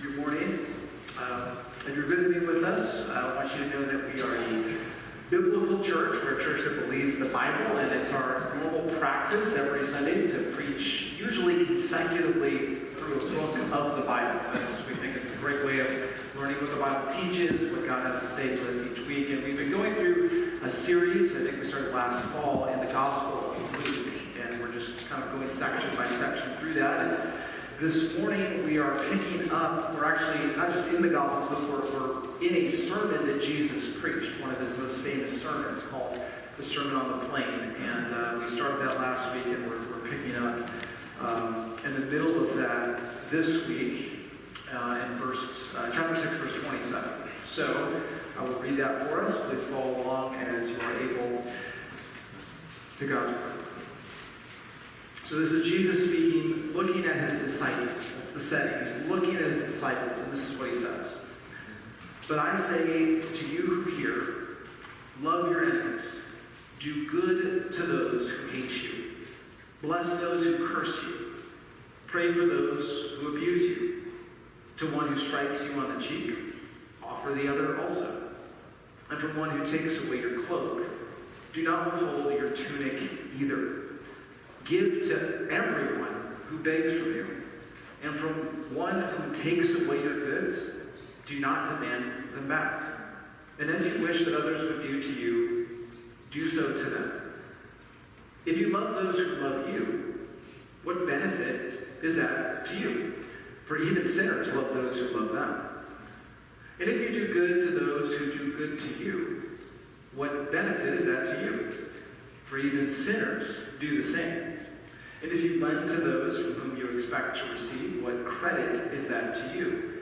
Good morning. If you're visiting with us, I want you to know that we are a biblical church. We're a church that believes the Bible, and it's our normal practice every Sunday to preach, usually consecutively through a book of the Bible. We think it's a great way of learning what the Bible teaches, what God has to say to us each week. And we've been going through a series, I think we started last fall, in the Gospel of Luke, and we're just kind of going section by section through that. And this morning we are picking up, we're actually not just in the Gospel of Luke, we're in a sermon that Jesus preached, one of his most famous sermons called the Sermon on the Plain. And we started that last week, and we're picking up in the middle of that this week in chapter 6, verse 27. So I will read that for us. Please follow along as you are able to God's word. So this is Jesus speaking, looking at his disciples. That's the setting. He's looking at his disciples, and this is what he says. But I say to you who hear, love your enemies. Do good to those who hate you. Bless those who curse you. Pray for those who abuse you. To one who strikes you on the cheek, offer the other also. And from one who takes away your cloak, do not withhold your tunic either. Give to everyone who begs from you, and from one who takes away your goods, do not demand them back. And as you wish that others would do to you, do so to them. If you love those who love you, what benefit is that to you? For even sinners love those who love them. And if you do good to those who do good to you, what benefit is that to you? For even sinners do the same. And if you lend to those from whom you expect to receive, what credit is that to you?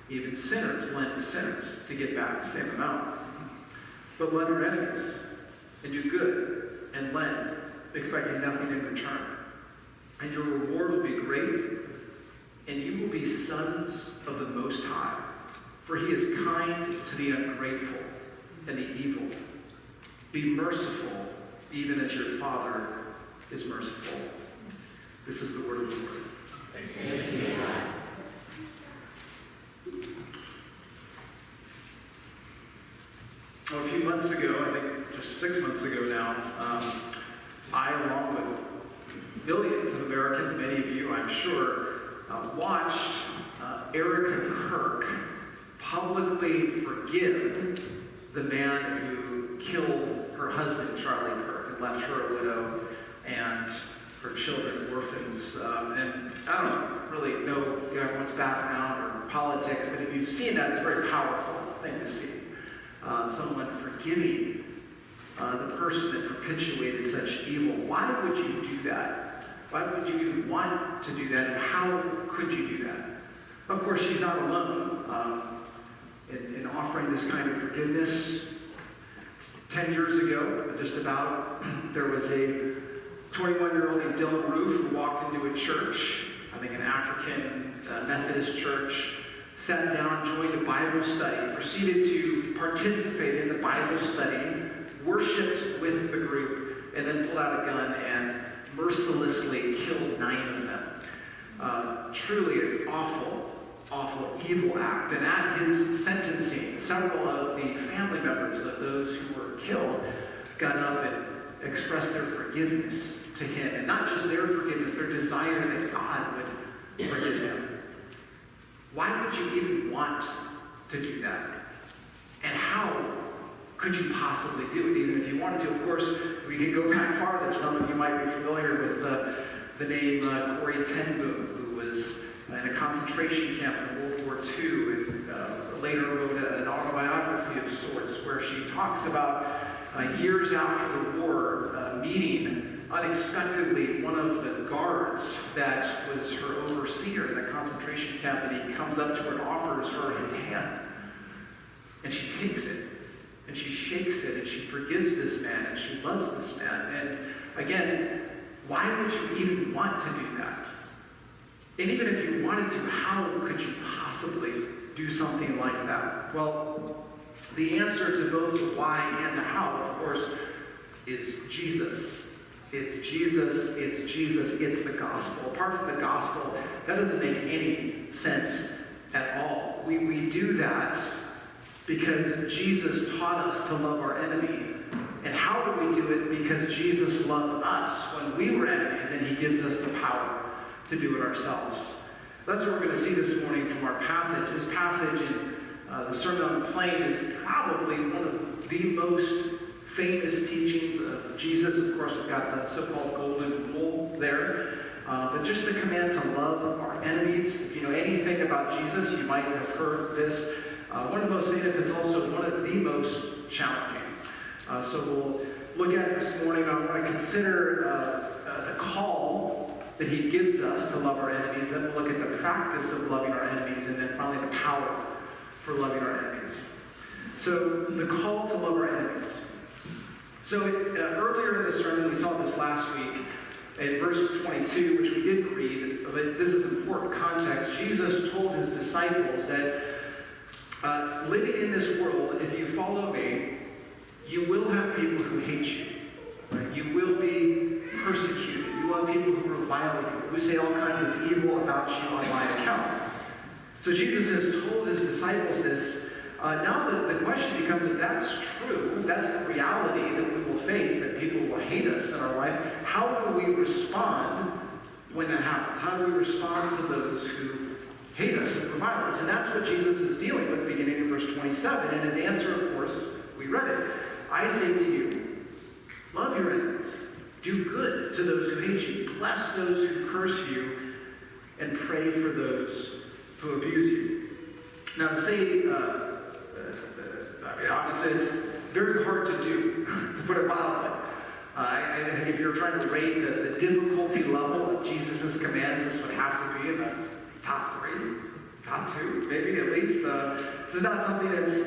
Even sinners lend to sinners to get back the same amount. But love your enemies, and do good, and lend, expecting nothing in return. And your reward will be great, and you will be sons of the Most High, for he is kind to the ungrateful and the evil. Be merciful, even as your Father is merciful. This is the word of the Lord. Thanks be to God. Well, a few months ago, I think just 6 months ago now, I, along with millions of Americans, many of you, I'm sure, watched Erica Kirk publicly forgive the man who killed her husband, Charlie Kirk, and left her a widow and her children orphans. And I don't really know everyone's background or politics, but if you've seen that, it's a very powerful thing to see. Someone forgiving the person that perpetuated such evil. Why would you do that? Why would you even want to do that? And how could you do that? Of course, she's not alone in offering this kind of forgiveness. 10 years ago, just about, there was a 21-year-old named Dylan Roof who walked into a church, I think an African Methodist church, sat down, joined a Bible study, proceeded to participate in the Bible study, worshiped with the group, and then pulled out a gun and mercilessly killed 9 of them. Truly an awful, awful, evil act. And at his sentencing, several of the family members of those who were killed got up and expressed their forgiveness to him. And not just their forgiveness, their desire that God would forgive them. Why would you even want to do that? And how could you possibly do it, even if you wanted to? Of course, we could go back farther. Some of you might be familiar with the name Corrie ten Boom, who was in a concentration camp in World War II, and later wrote an autobiography of sorts where she talks about years after the war, meeting unexpectedly one of the guards that was her overseer in the concentration camp, and he comes up to her and offers her his hand. And she takes it, and she shakes it, and she forgives this man, and she loves this man. And again, why would you even want to do that? And even if you wanted to, how could you possibly do something like that? Well, the answer to both the why and the how, of course, is Jesus. It's Jesus, it's the gospel. Apart from the gospel, that doesn't make any sense at all. that because Jesus taught us to love our enemy. And how do we do it? Because Jesus loved us when we were enemies, and he gives us the power to do it ourselves. That's what we're going to see this morning from our passage. This passage in the Sermon on the Plain is probably one of the most famous teachings of Jesus. Of course, we've got the so-called golden rule there. But just the command to love our enemies. If you know anything about Jesus, you might have heard this. One of the most famous, it's also one of the most challenging. So we'll look at it this morning. I want to consider the call that he gives us to love our enemies. Then we'll look at the practice of loving our enemies. And then finally, the power for loving our enemies. So the call to love our enemies. So earlier in the sermon, we saw this last week, in verse 22, which we didn't read, but this is important context. Jesus told his disciples that living in this world, if you follow me, you will have people who hate you. Right? You will be persecuted. You will have people who revile you, who say all kinds of evil about you on my account. So Jesus has told his disciples this. Now the question becomes, if that's true, if that's the reality that we will face, that people will hate us in our life, how do we respond when that happens? How do we respond to those who hate us and revile us? And that's what Jesus is dealing with beginning in verse 27. And his answer, of course, we read it. I say to you, love your enemies. Do good to those who hate you. Bless those who curse you. And pray for those who abuse you. Now to say, obviously it's very hard to do, to put it mildly. I think if you're trying to rate the difficulty level of Jesus' commands, this would have to be in the top 3, top 2, maybe at least. This is not something that's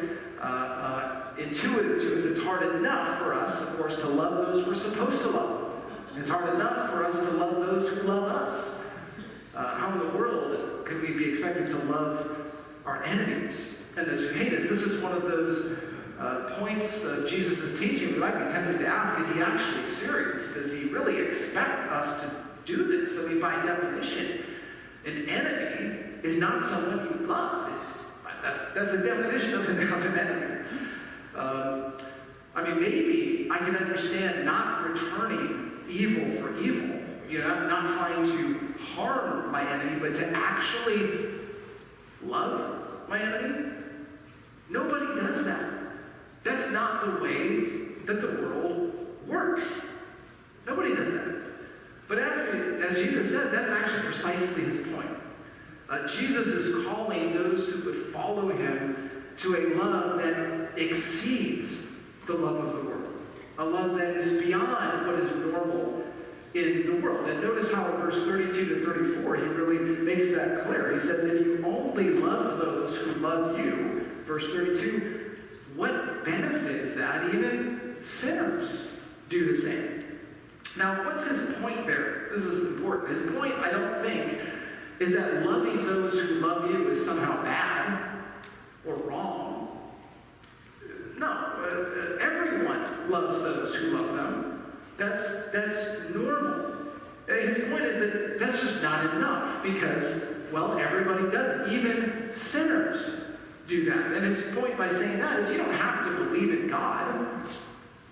intuitive to us. It's hard enough for us, of course, to love those we're supposed to love. It's hard enough for us to love those who love us. How in the world could we be expected to love our enemies and those who hate us? This is one of those points of Jesus' teaching we might be tempted to ask, is he actually serious? Does he really expect us to do this? I mean, by definition, an enemy is not someone you love. That's the definition of an enemy. I mean, maybe I can understand not returning evil for evil, not trying to harm my enemy, but to actually love my enemy. Nobody does that. That's not the way that the world works. Nobody does that. But as Jesus said, that's actually precisely his point. Jesus is calling those who would follow him to a love that exceeds the love of the world. A love that is beyond what is normal in the world. And notice how in verse 32 to 34, he really makes that clear. He says, if you only love those who love you, verse 32, what benefit is that? Even sinners do the same. Now, what's his point there? This is important. His point, I don't think, is that loving those who love you is somehow bad or wrong. No, everyone loves those who love them. That's normal. His point is that that's just not enough because, well, everybody does it. Even sinners do that. And his point by saying that is you don't have to believe in God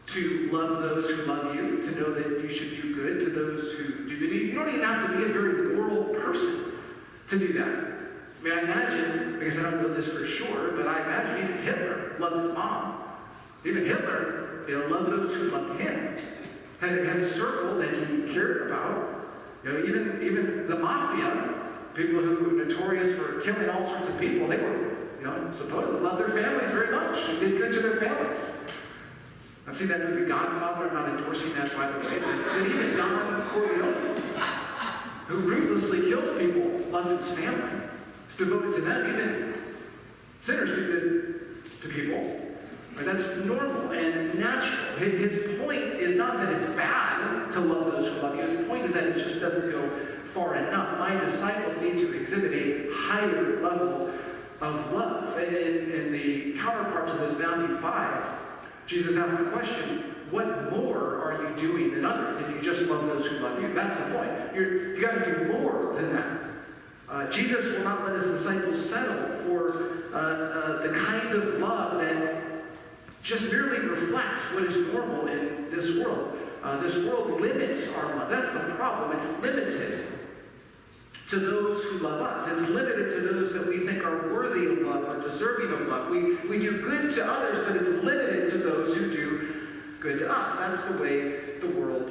to love those who love you, to know that you should do good to those who do good. You don't even have to be a very moral person to do that. I mean, I imagine, because I don't know this for sure, but I imagine even Hitler loved his mom. Even Hitler, loved those who loved him. Had a circle that he cared about. Even the mafia, people who were notorious for killing all sorts of people, they were, supposedly loved their families very much and did good to their families. I've seen that movie Godfather. I'm not endorsing that, by the way. But even Don Corleone, who ruthlessly kills people, loves his family. Is devoted to them. Even sinners do good to people. But that's normal and natural. His point is not that it's bad to love those who love you. His point is that it just doesn't go far enough. My disciples need to exhibit a higher level of love. In the counterparts of this, Matthew 5, Jesus asked the question, what more are you doing than others if you just love those who love you? That's the point. You got to do more than that. Jesus will not let his disciples settle for the kind of love that just merely reflects what is normal in this world. This world limits our love. That's the problem. It's limited to those who love us. It's limited to those that we think are worthy of love or deserving of love. We do good to others, but it's limited to those who do good to us. That's the way the world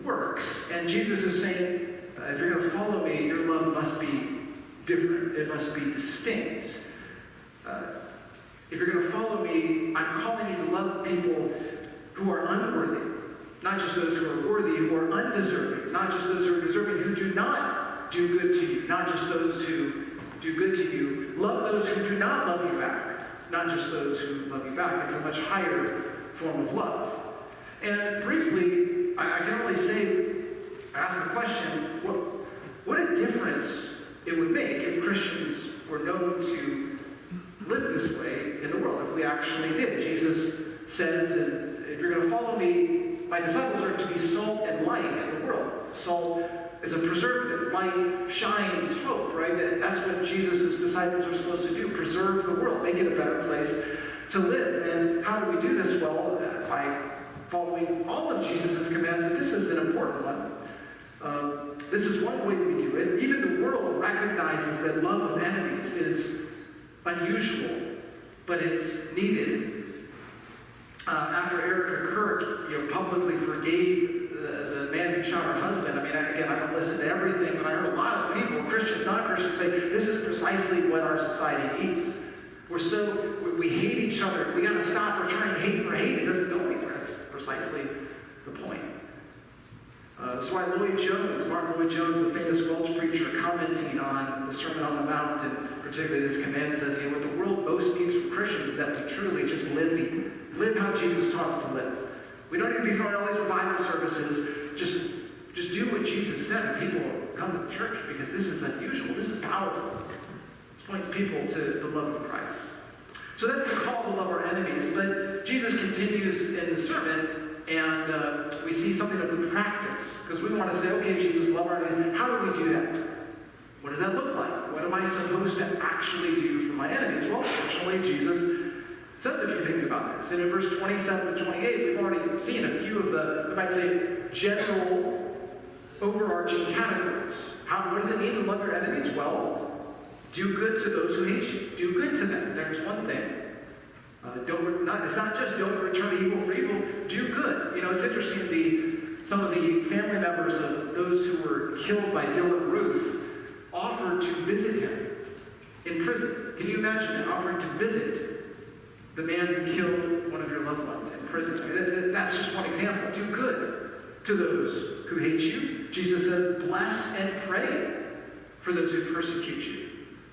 works. And Jesus is saying, if you're going to follow me, your love must be different. It must be distinct. If you're going to follow me, I'm calling you to love people who are unworthy. Not just those who are worthy, who are undeserving. Not just those who are deserving, who do not do good to you. Not just those who do good to you. Love those who do not love you back. Not just those who love you back. It's a much higher form of love. And briefly, I can only say, ask the question, what a difference it would make if Christians were known to live this way in the world, if we actually did. Jesus says, if you're going to follow me, my disciples are to be salt and light in the world. Salt is a preservative. Light shines hope, right? That's what Jesus' disciples are supposed to do, preserve the world, make it a better place to live. And how do we do this? Well, by following all of Jesus' commands, but this is an important one. This is one way we do it. Even the world recognizes that love of enemies is unusual, but it's needed. After Erica Kirk, publicly forgave the man who shot her husband, I don't listen to everything, but I heard a lot of people, Christians, non-Christians, say this is precisely what our society needs. We hate each other. We got to stop returning hate for hate. It doesn't go anywhere. That's precisely the point. That's why Martin Lloyd Jones, the famous Welsh preacher, commenting on the Sermon on the Mount, and particularly this command, says, what the world most needs from Christians is that we truly just live how Jesus taught us to live. We don't need to be throwing all these revival services. Just do what Jesus said, and people will come to the church, because this is unusual. This is powerful. This points people to the love of Christ. So that's the call to love our enemies. But Jesus continues in the sermon, and we see something of the practice. Because we want to say, okay, Jesus, love our enemies. How do we do that? What does that look like? What am I supposed to actually do for my enemies? Well, fortunately, Jesus says a few things about this. And in verse 27 to 28, we've already seen a few of the, we might say, general overarching categories. What does it mean to love your enemies? Well, do good to those who hate you. Do good to them. There's one thing. It's not just don't return evil for evil. Do good. It's interesting. Some of the family members of those who were killed by Dylan Ruth offered to visit him in prison. Can you imagine that, offering to visit the man who killed one of your loved ones in prison? That's just one example. Do good to those who hate you. Jesus says, bless and pray for those who persecute you.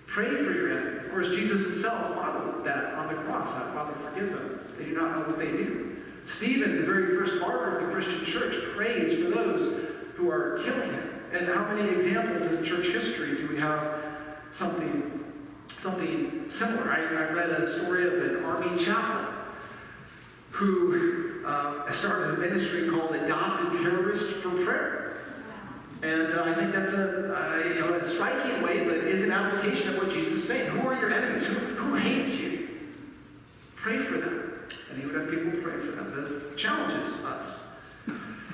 Pray for your enemy. Of course, Jesus himself modeled that on the cross. Father, forgive them. They do not know what they do. Stephen, the very first martyr of the Christian church, prays for those who are killing him. And how many examples in church history do we have something similar? I read a story of an army chaplain who started a ministry called Adopted Terrorists for Prayer. And I think that's a striking way, but is an application of what Jesus is saying. Who are your enemies? Who hates you? Pray for them. And he would have people pray for them. That challenges us.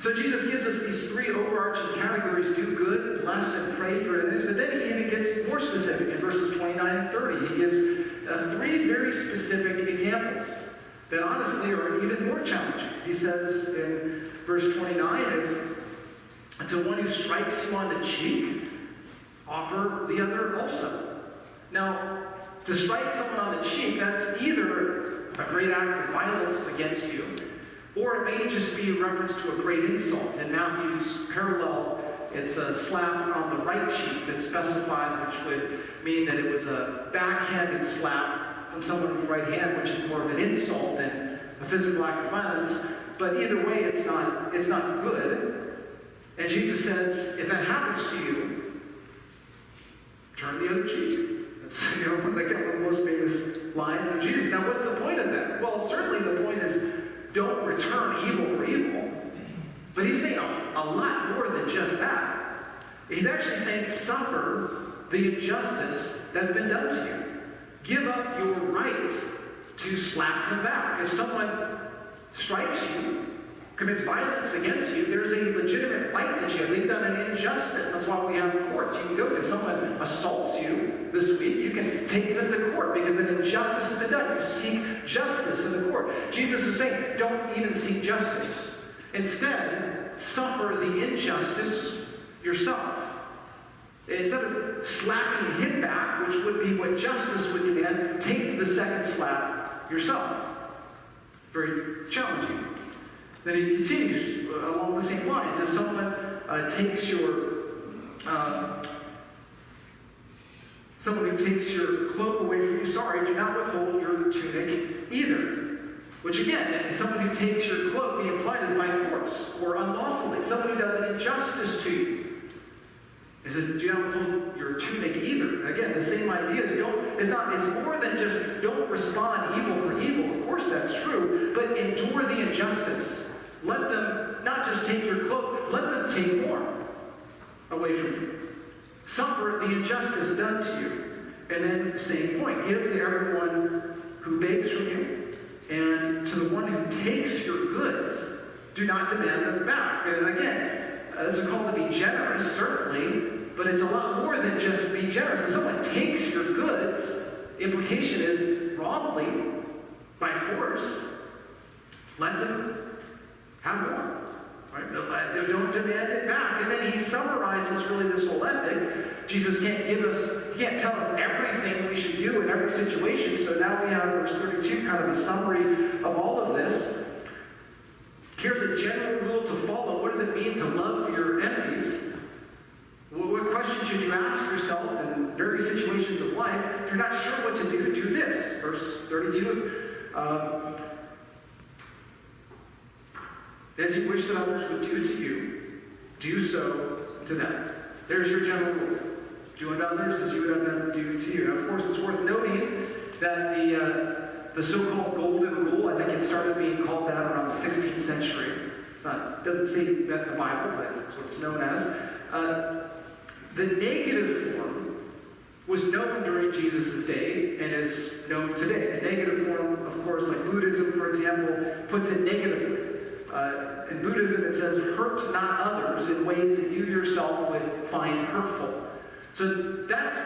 So Jesus gives us these three overarching categories: do good, bless, and pray for enemies. But then he even gets more specific in verses 29 and 30. He gives three very specific examples that honestly are even more challenging. He says in verse 29, to one who strikes you on the cheek, offer the other also. Now, to strike someone on the cheek, that's either a great act of violence against you, or it may just be a reference to a great insult. In Matthew's parallel, it's a slap on the right cheek that's specified, which would mean that it was a backhanded slap from someone who's right hand, which is more of an insult than a physical act of violence. But either way, it's not good. And Jesus says, if that happens to you, turn the other cheek. That's one of the most famous lines of Jesus. Now, what's the point of that? Well, certainly the point is don't return evil for evil. But he's saying a lot more than just that. He's actually saying suffer the injustice that's been done to you. give up your right to slap them back. If someone strikes you, commits violence against you, there's a legitimate right that you have. They've done an injustice. That's why we have courts. You can go, if someone assaults you this week, you can take them to court because an injustice has been done. You seek justice in the court. Jesus is saying, don't even seek justice. Instead, suffer the injustice yourself. Instead of slapping him back, which would be what justice would demand, take the second slap yourself. Very challenging. Then he continues along the same lines. If someone takes someone who takes your cloak away from you, sorry, do not withhold your tunic either. Which again, someone who takes your cloak, the implied is by force or unlawfully. Someone who does an injustice to you. It says, do not withhold your tunic either. Again, the same idea. It's more than just don't respond evil for evil. Of course that's true. But endure the injustice. Let them not just take your cloak, let them take more away from you. Suffer the injustice done to you. And then, same point, give to everyone who begs from you, and to the one who takes your goods, do not demand them back. And again, it's a call to be generous, certainly, but it's a lot more than just be generous. If someone takes your goods, the implication is wrongly, by force, let them have more. Right? Don't demand it back. And then he summarizes really this whole ethic. Jesus he can't tell us everything we should do in every situation. So now we have verse 32, kind of a summary of all of this. Here's a general rule to follow. What does it mean to love your enemies? What questions should you ask yourself in various situations of life? If you're not sure what to do this. Verse 32 as you wish that others would do to you, do so to them. There's your general rule. Do unto others as you would have them do to you. Now, of course, it's worth noting that the so-called golden rule, I think it started being called that around the 16th century. It doesn't say that in the Bible, but it's what it's known as. The negative form was known during Jesus' day and is known today. The negative form, of course, like Buddhism, for example, puts it negatively. In Buddhism, it says, hurt not others in ways that you yourself would find hurtful. So that's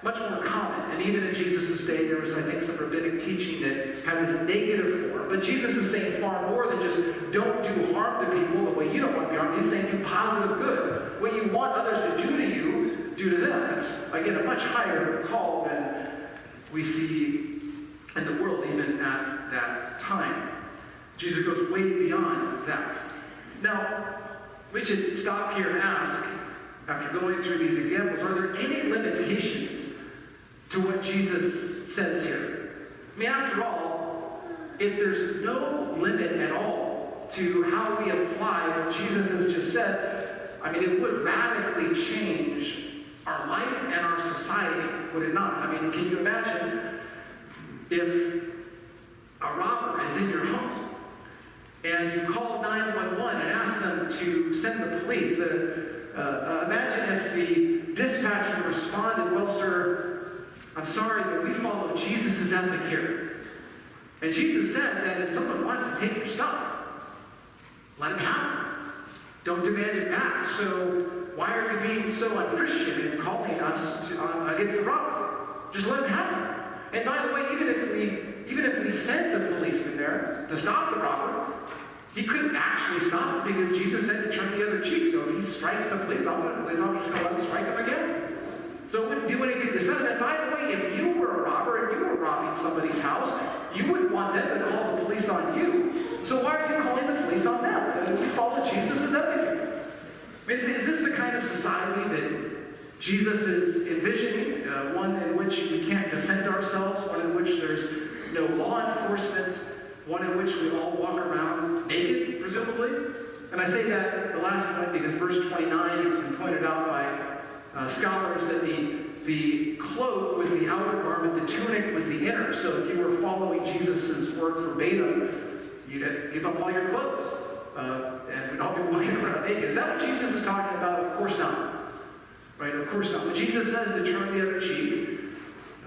much more common. And even in Jesus' day, there was, I think, some rabbinic teaching that had this negative form. But Jesus is saying far more than just don't do harm to people the way you don't want to be harmed. He's saying do positive good. What you want others to do to you, do to them. It's, again, a much higher call than we see in the world even at that time. Jesus goes way beyond that. Now, we should stop here and ask, after going through these examples, are there any limitations to what Jesus says here? I mean, after all, if there's no limit at all to how we apply what Jesus has just said, I mean, it would radically change our life and our society, would it not? I mean, can you imagine if a robber is in your home and you call 911 and ask them to send the police? Imagine if the dispatcher responded, well, sir, I'm sorry, but we follow Jesus' ethic here. And Jesus said that if someone wants to take your stuff, let him have it. Don't demand it back. So why are you being so unchristian in calling us against the robber? Just let him have it. And by the way, even if we sent a policeman there to stop the robber, he couldn't actually stop him because Jesus said to turn the other cheek. So if he strikes the police officer, the police officer's going to let him strike him again. So it wouldn't do anything to send him. And by the way, if you were a robber and you were robbing somebody's house, you wouldn't want them to call the police on you. So why are you calling the police on them? We follow Jesus' ethic. Is this the kind of society that Jesus is envisioning? One in which we can't defend ourselves, one in which there's no law enforcement, one in which we all walk around naked, presumably? And I say that, the last point, because verse 29, it's been pointed out by scholars that the cloak was the outer garment, the tunic was the inner. So if you were following Jesus' words verbatim, you'd give up all your clothes. And we'd all be walking around naked. Is that what Jesus is talking about? Of course not. Right? Of course not. When Jesus says to turn the other cheek,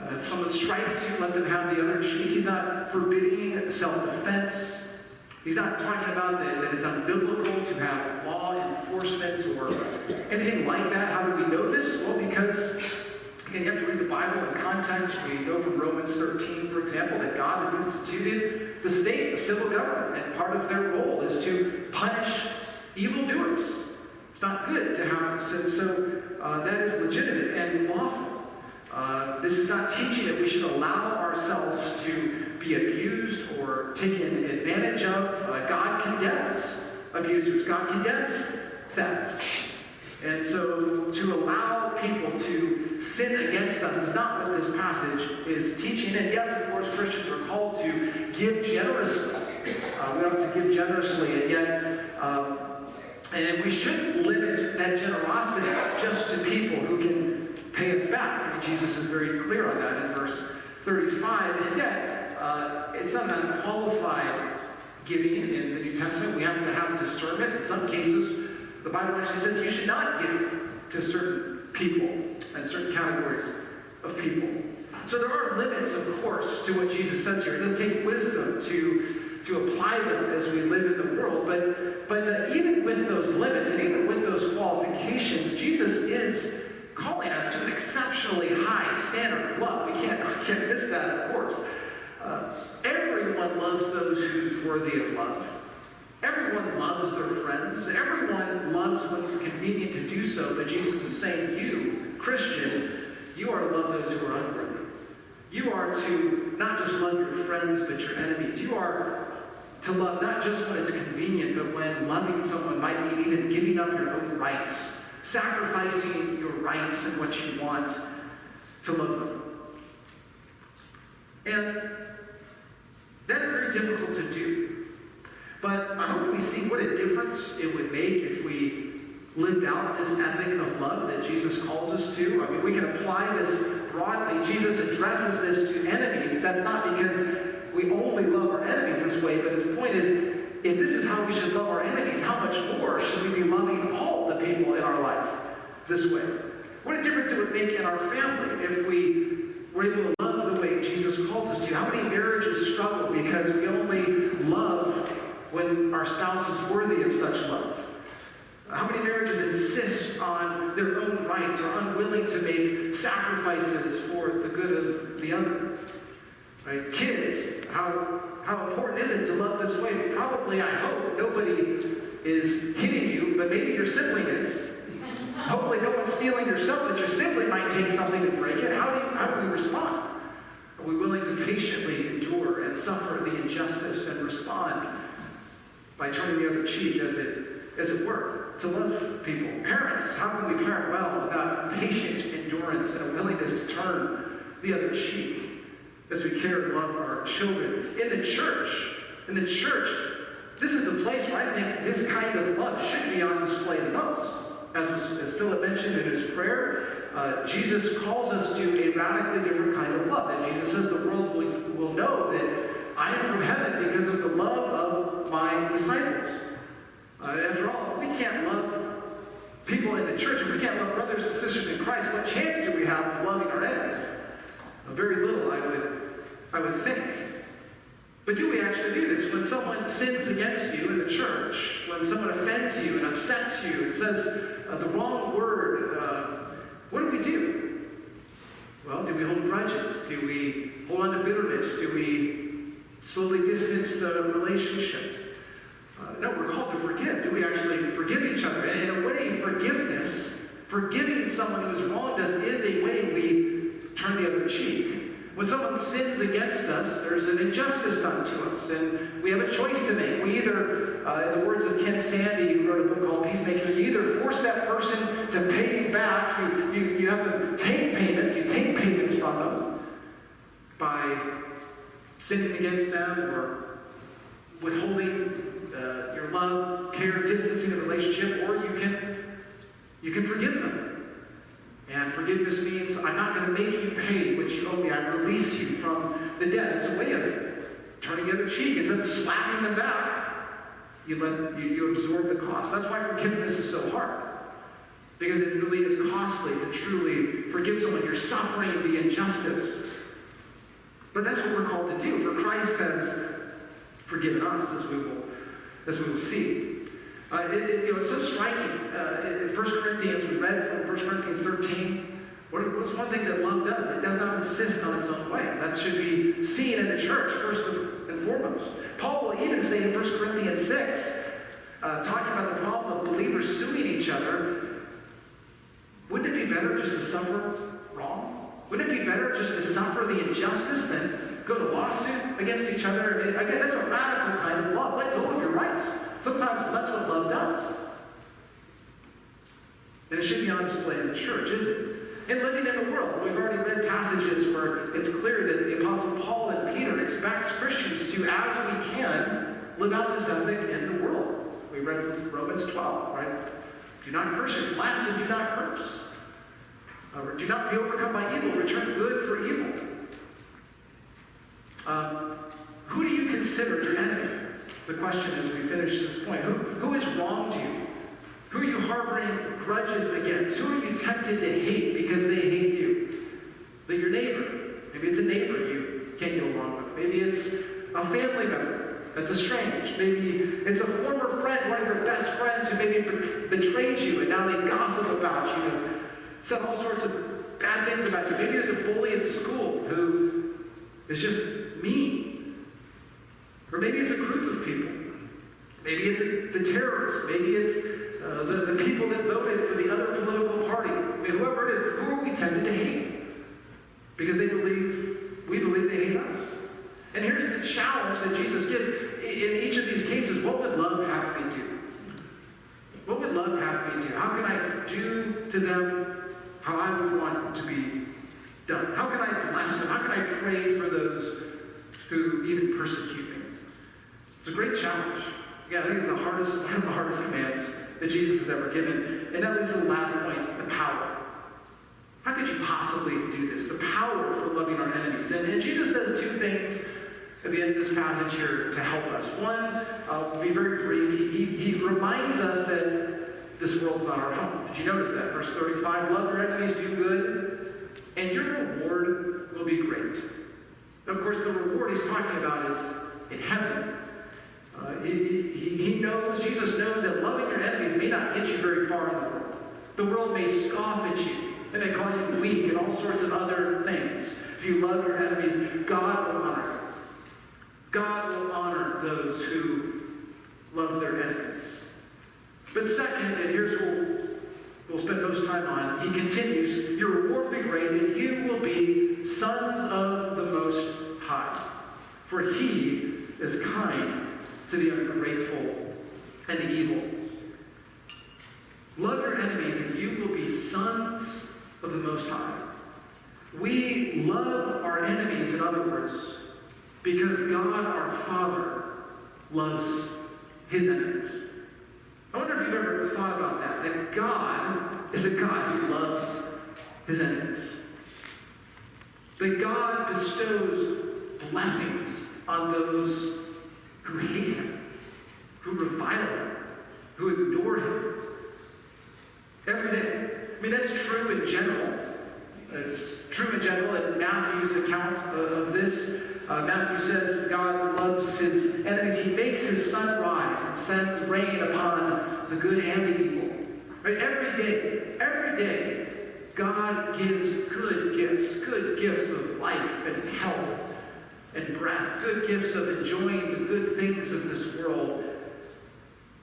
If someone strikes you, let them have the other cheek. He's not forbidding self-defense. He's not talking about that it's unbiblical to have law enforcement or anything like that. How do we know this? Well, because, again, you have to read the Bible in context. We know from Romans 13, for example, that God has instituted the state, the civil government, and part of their role is to punish evildoers. It's not good to have this, and so that is legitimate and lawful. This is not teaching that we should allow ourselves to be abused or taken advantage of. God condemns abusers. God condemns theft. And so to allow people to sin against us is not what this passage is teaching. And yes, of course, Christians are called to give generously. We ought to give generously, and yet, and we shouldn't limit that generosity just to people who can pay us back. I mean, Jesus is very clear on that in verse 35. And yet, it's not an unqualified giving in the New Testament. We have to have discernment. In some cases, the Bible actually says you should not give to certain people and certain categories of people. So there are limits, of course, to what Jesus says here. It does take wisdom to apply them as we live in the world. But even with those limits and even with those qualifications, Jesus is calling us to an exceptionally high standard of love. We can't miss that, of course. Everyone loves those who's worthy of love. Everyone loves their friends. Everyone loves when it's convenient to do so. But Jesus is saying, you, Christian, you are to love those who are unworthy. You are to not just love your friends, but your enemies. You are to love not just when it's convenient, but when loving someone might mean even giving up your own rights, sacrificing your rights and what you want to love them. And that is very difficult to do. But I hope we see what a difference it would make if we lived out this ethic of love that Jesus calls us to. I mean, we can apply this broadly. Jesus addresses this to enemies. That's not because we only love our enemies this way, but his point is, if this is how we should love our enemies, how much more should we be loving all the people in our life this way? What a difference it would make in our family if we were able to love the way Jesus calls us to. How many marriages struggle because we only love when our spouse is worthy of such love? How many marriages insist on their own rights or unwilling to make sacrifices for the good of the other? Right? Kids, how important is it to love this way? Probably, I hope, nobody is hitting you, but maybe your sibling is. Hopefully no one's stealing your stuff, but your sibling might take something to break it. How do we respond? Are we willing to patiently endure and suffer the injustice and respond by turning the other cheek, as it were, to love people? Parents, how can we parent well without patient endurance and a willingness to turn the other cheek as we care and love our children? In the church, this is the place where I think this kind of love should be on display the most. As Philip mentioned in his prayer, Jesus calls us to a radically different kind of love. And Jesus says the world will know that I am from heaven because of the love of my disciples. After all, if we can't love people in the church, if we can't love brothers and sisters in Christ, what chance do we have of loving our enemies? Very little, I would think. But do we actually do this? When someone sins against you in the church, when someone offends you and upsets you and says the wrong word, what do we do? Well, do we hold grudges? Do we hold on to bitterness? Do we slowly distance the relationship? No, we're called to forgive. Do we actually forgive each other? And in a way, forgiving someone who has wronged us is a way we turn the other cheek. When someone sins against us, there's an injustice done to us, and we have a choice to make. We either, in the words of Ken Sande, who wrote a book called Peacemaker, you either force that person to pay you back, you have them take payments, you take payments from them by sinning against them or withholding your love, care, distancing the relationship, or you can forgive them. And forgiveness means I'm not going to make you pay what you owe me. I release you from the debt. It's a way of turning the other cheek. Instead of slapping them back, you absorb the cost. That's why forgiveness is so hard. Because it really is costly to truly forgive someone. You're suffering the injustice But that's what we're called to do, for Christ has forgiven us, as we will see. It's so striking. In 1 Corinthians, we read from 1 Corinthians 13, what's one thing that love does? It does not insist on its own way. That should be seen in the church, first and foremost. Paul will even say in 1 Corinthians 6, talking about the problem of believers suing each other, wouldn't it be better just to suffer wrong? Wouldn't it be better just to suffer the injustice than go to lawsuit against each other? Again, that's a radical kind of love. Let go of your rights. Sometimes that's what love does. And it should be on display in the church, is it? And living in the world, we've already read passages where it's clear that the Apostle Paul and Peter expects Christians to, as we can, live out this ethic in the world. We read from Romans 12, right? Do not curse your bless and do not curse. Do not be overcome by evil. Return good for evil. Who do you consider your enemy? The question as we finish this point. Who has wronged you? Who are you harboring grudges against? Who are you tempted to hate because they hate you? Is it your neighbor? Maybe it's a neighbor you can't get along with. Maybe it's a family member that's estranged. Maybe it's a former friend, one of your best friends who maybe betrayed you and now they gossip about you and said all sorts of bad things about you. Maybe there's a bully in school who is just mean. Or maybe it's a group of people. Maybe it's the terrorists. Maybe it's the people that voted for the other political party. I mean, whoever it is, who are we tempted to hate? Because we believe they hate us. And here's the challenge that Jesus gives. In each of these cases, what would love have me do? What would love have me do? How can I do to them how I would want to be done? How can I bless them? How can I pray for those who even persecute me? It's a great challenge. Yeah, I think it's one of the hardest commands that Jesus has ever given. And that leads to the last point, the power. How could you possibly do this? The power for loving our enemies. And Jesus says two things at the end of this passage here to help us. One, I'll be very brief. He reminds us that this world's not our home. Did you notice that? Verse 35, love your enemies, do good, and your reward will be great. Of course, the reward he's talking about is in heaven. He knows, Jesus knows that loving your enemies may not get you very far in the world. The world may scoff at you. They may call you weak and all sorts of other things. If you love your enemies, God will honor them. God will honor those who love their enemies. But second, and here's what we'll spend most time on, he continues, your reward will be great, and you will be sons of the Most High. For he is kind to the ungrateful and the evil. Love your enemies, and you will be sons of the Most High. We love our enemies, in other words, because God, our Father, loves his enemies. I wonder if you've ever thought about that God is a God who loves his enemies. That God bestows blessings on those who hate him, who revile him, who ignore him. Every day. I mean, that's true in general. It's true in general in Matthew's account of this. Matthew says God loves his enemies. He makes his sun rise and sends rain upon the good and the evil. Right? Every day, God gives good gifts of life and health and breath, good gifts of enjoying the good things of this world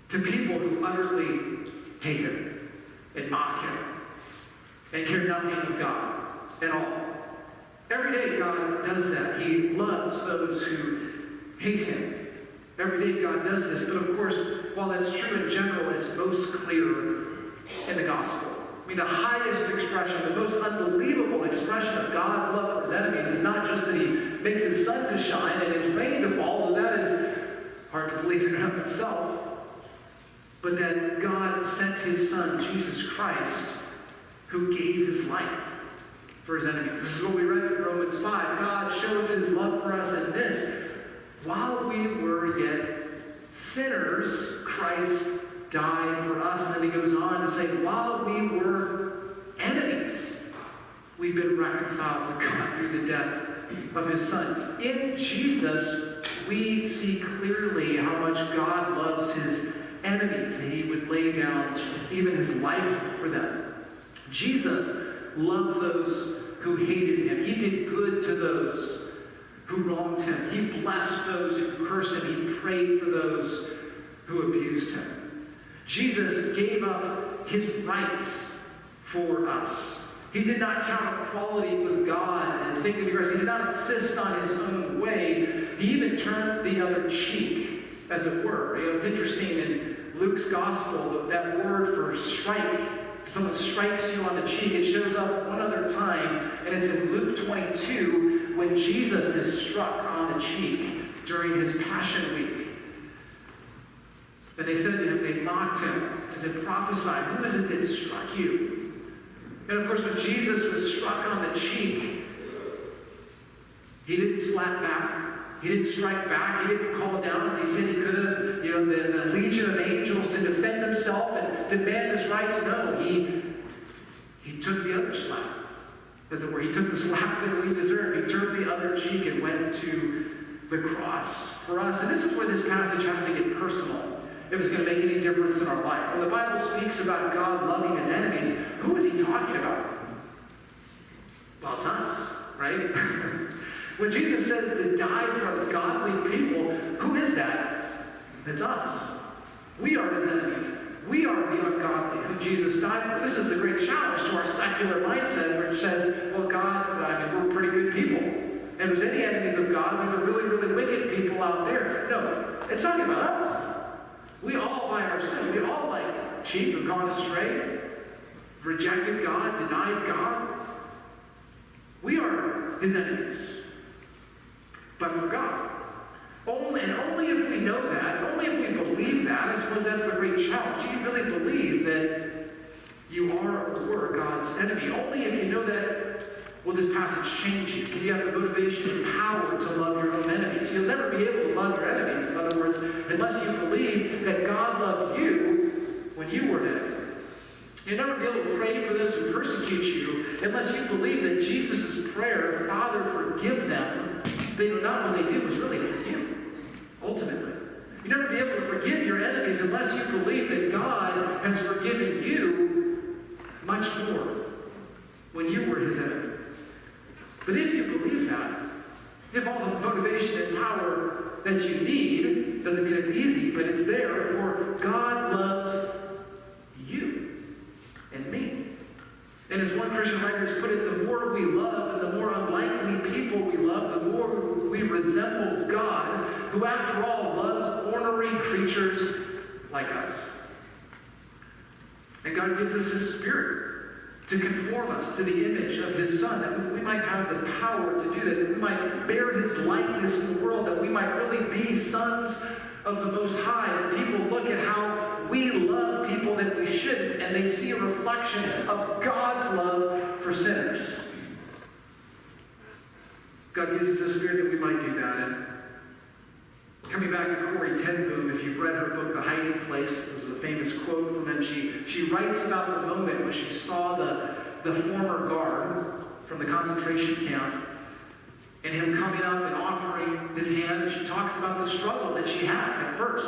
to people who utterly hate him and mock him and care nothing of God at all. Every day God does that. He loves those who hate him. Every day God does this. But of course, while that's true in general, it's most clear in the gospel. I mean, the highest expression, the most unbelievable expression of God's love for his enemies is not just that he makes his sun to shine and his rain to fall, though that is hard to believe in and of itself, but that God sent his Son, Jesus Christ, who gave his life for his enemies. This is what we read from Romans 5. God shows his love for us in this. While we were yet sinners, Christ died for us. And then he goes on to say, while we were enemies, we've been reconciled to God through the death of his Son. In Jesus, we see clearly how much God loves his enemies, and he would lay down even his life for them. Jesus loved those who hated him. He did good to those who wronged him. He blessed those who cursed him. He prayed for those who abused him. Jesus gave up his rights for us. He did not count equality with God and think that he did not insist on his own way. He even turned the other cheek, as it were. It's interesting in Luke's gospel, that word for strike, if someone strikes you on the cheek, it shows up one other time, and it's in Luke 22 when Jesus is struck on the cheek during his Passion Week. And they said to him, they mocked him, they said, prophesy, who is it that struck you? And of course, when Jesus was struck on the cheek, he didn't slap back. He didn't strike back. He didn't call down as he said he could have, the legion of angels to defend himself and demand his rights. No, he took the other slap. As it were, he took the slap that we deserve. He turned the other cheek and went to the cross for us. And this is where this passage has to get personal if it's going to make any difference in our life. When the Bible speaks about God loving his enemies, who is he talking about? Well, it's us, right? When Jesus says to die for godly people, who is that? It's us. We are his enemies. We are the ungodly who Jesus died for. This is a great challenge to our secular mindset, which says, well, God, we're pretty good people. And if there's any enemies of God, they're the really, really wicked people out there. No, it's talking about us. We all, by our sin, we all, like sheep, have gone astray, rejected God, denied God. We are his enemies. But for God. Only if we know that, only if we believe that, I suppose that's the great challenge. Do you really believe that you are or were God's enemy? Only if you know that, will this passage change you? Can you have the motivation and power to love your own enemies? You'll never be able to love your enemies, in other words, unless you believe that God loved you when you were an enemy. You'll never be able to pray for those who persecute you unless you believe that Jesus' prayer, Father, forgive them, they know not what they do, was really for you, ultimately. You'll never be able to forgive your enemies unless you believe that God has forgiven you much more when you were his enemy. But if you believe that, if all the motivation and power that you need, doesn't mean it's easy, but it's there, for God loves you and me. And as one Christian writer has put it, the more we love and the more unlikely people we love, the more we resemble God, who after all loves ornery creatures like us. And God gives us his Spirit to conform us to the image of his Son, that we might have the power to do that we might bear his likeness in the world, that we might really be sons of the Most High, that people look at how we love people that we shouldn't, and they see a reflection of God's love for sinners. God gives us a Spirit that we might do that. And coming back to Corrie ten Boom, if you've read her book, The Hiding Place, this is a famous quote from him. She writes about the moment when she saw the former guard from the concentration camp and him coming up and offering his hand. And she talks about the struggle that she had at first.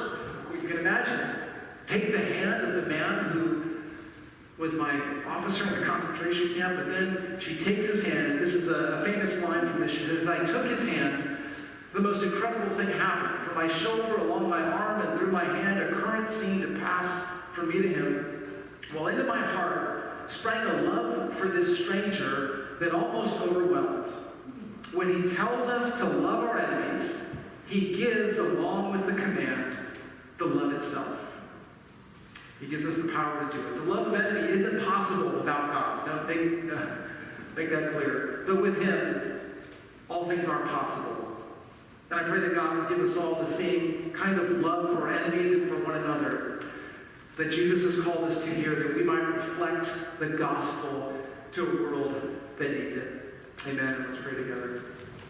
You can imagine. Take the hand of the man who was my officer in the concentration camp, but then she takes his hand, and this is a famous line from this. She says, I took his hand. The most incredible thing happened. From my shoulder, along my arm, and through my hand, a current seemed to pass from me to him, while into my heart sprang a love for this stranger that almost overwhelmed. When he tells us to love our enemies, he gives, along with the command, the love itself. He gives us the power to do it. The love of enemy isn't possible without God. No, make that clear. But with him, all things are possible. And I pray that God will give us all the same kind of love for our enemies and for one another that Jesus has called us to here, that we might reflect the gospel to a world that needs it. Amen. Let's pray together.